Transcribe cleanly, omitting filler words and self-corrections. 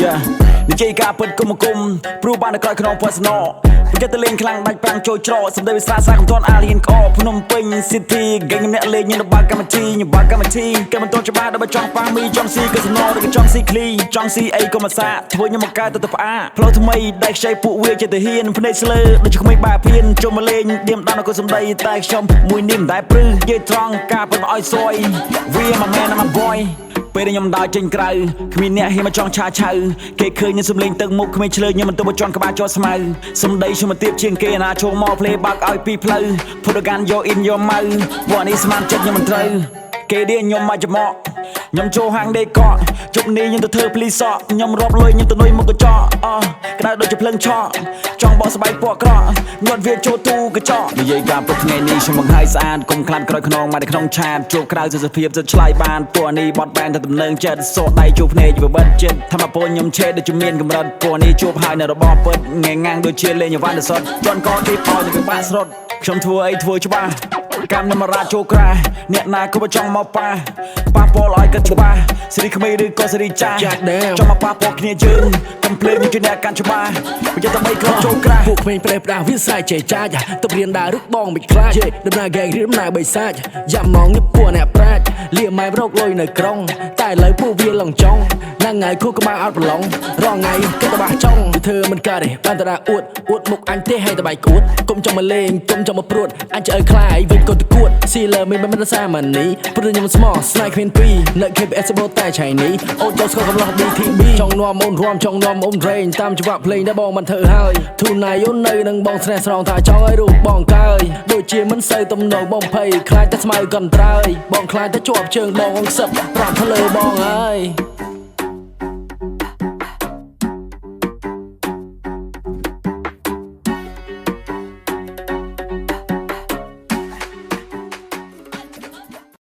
Yeah និយាយការពិតគុំគុំព្រោះបានតែក្រោយក្នុង personal ប្រចិត្តទៅលេងខ្លាំងដាច់ប្រាំងចូលច្រកសម្ដីវាស្រាសាកំទាន់អាលហ៊ានក្អកភ្នំពេញ City ហ្គេងអ្នកលេងញ៉ាំបាកម្មវិធីញ៉ាំបាកម្មវិធីគេមិនទាន់ច្បាស់ដល់បើចង់ប៉ាមីចង់ស៊ីកាស៊ីណូឬក៏ចង់ស៊ីឃ្លីចង់ស៊ីអីក៏មកសាធ្វើខ្ញុំមកកើតទៅផ្អាផ្លូវថ្មីដែលខ្ចីពួកវាចិត្តទៅហ៊ានភ្នែកស្លើដូចក្មេងបាភៀនជុំមកលេងឌៀមដានក៏សម្ដីតែខ្ញុំមួយនេះមិនដែលព្រឺនិយាយត្រង់ការពិតមកឲ្យសួយវាមិនមែនណា boyពេលខ្ញុំដើរចេញក្រៅគ្មានអ្នកហ៊ានមកចង់ឆាឆៅគេឃើញខ្ញុំសំលេងទឹកមុខគ្មានឆ្លើយខ្ញុំមិនទៅមកជន់ក្បាលជាប់ស្មៅសំដីខ្ញុំមកទៀបជាងគេណាចូលមកភ្លេបាក់ឲ្យពីផ្លូវភុតកានយកអ៊ីនយកម៉ៅពួកនេះស្មានចិត្តខ្ញុំមិនត្រូវគេឌៀខ្ញុំមកច្មក់ខ្ញុំចូលហាងដេកកជប់នេះខ្ញុំទៅធ្វើភ្លីសក់ខ្ញុំរាប់លុយខ្ញុំទៅនុយមុខកញ្ចក់ក្តៅដូចជាភ្លើងឆក់ចង់បោះស្បែកពណ៌ក្រក់ញាត់វាចូលទូកញ្ចក់និយាយការពុតថ្ងៃនេះខ្ញុំបង្ហាយស្អាតកុំខ្លាត់ក្រោយខ្នងមកនៅក្នុងឆាតជួបក្រៅសុខភាពចិត្តឆ្លៃបានពួកនេះបត់បែនទៅដំណើរចិត្តសោដៃជួបភ្នែកវាបិទចិត្តធម្មពលខ្ញុំឆេតដូចជាមានកម្រិតពួកនេះជួបហើយនៅរបបពិតងាយងាំងដូចជាលេងអវ៉ាន់ដសុតជន់កគេបោទៅពីបាក់ស្រុតខ្ញុំធ្វើអីធ្វើច្បាស់កម្មនមរាជចូលក្រាអ្នកណាក៏ចង់មកប៉ះប៉ះពលឲ្យគិតច្បាស់សេរីក្មេងឬក៏សេរីចាស់ចង់មកប៉ះពលគ្នាយើងកំភ្លេងមានជាអ្នកកាន់ច្បាស់បើយកតែបីក្រុមចូលក្រាពួកក្មេងប្រេះផ្ដាស់វាស្រែកចេះចាច់ទៅរៀនដើរឬបងមិនខ្លាចដំណើរហ្គេងរៀនដំណើរបីសាច់យ៉ាំម៉ងនេះពួកអ្នកប្រាជ្ញលៀមម៉ែរកលុយនៅក្រុងតែឥឡូវពួកវាឡងចង់ហ្នឹងហើយគូក្បាលអត់ប្រឡងរងថ្ងៃគិតតែបាសចង់វាធ្វើមិនកើតទេបានតែដាក់អួតមុខអញទេឲ្យតែបាយគួតកុំចង់មកលេងកុំចង់មកព្រួតអញឆ្អើខ្លាយវិញក៏ទៅគួតស៊ីលើមិនមិនសាមនីព្រោះខ្ញុំស្មោះស្នេហ៍គ្មានពីរនៅ KPS បោតែឆៃនេះអូនចូលស្គាល់កំឡោះ BTB ចង់នាំអូនរួមចង់នាំអូនរែងតាមច្បាប់ភ្លេងដែលបងមិនធ្វើហើយទូណៃអូននៅនឹងបងស្នេហ៍ស្រងថាចង់ឲ្យរូបបងកើយដូចជាមិនសូវទំនងបងភ័យខ្លាចតែស្មៅកន្ត្រើយបងខ្លាចតែជាប់ជើងបងអង្គសឹកប្រាប់ផ្លើបងហើយ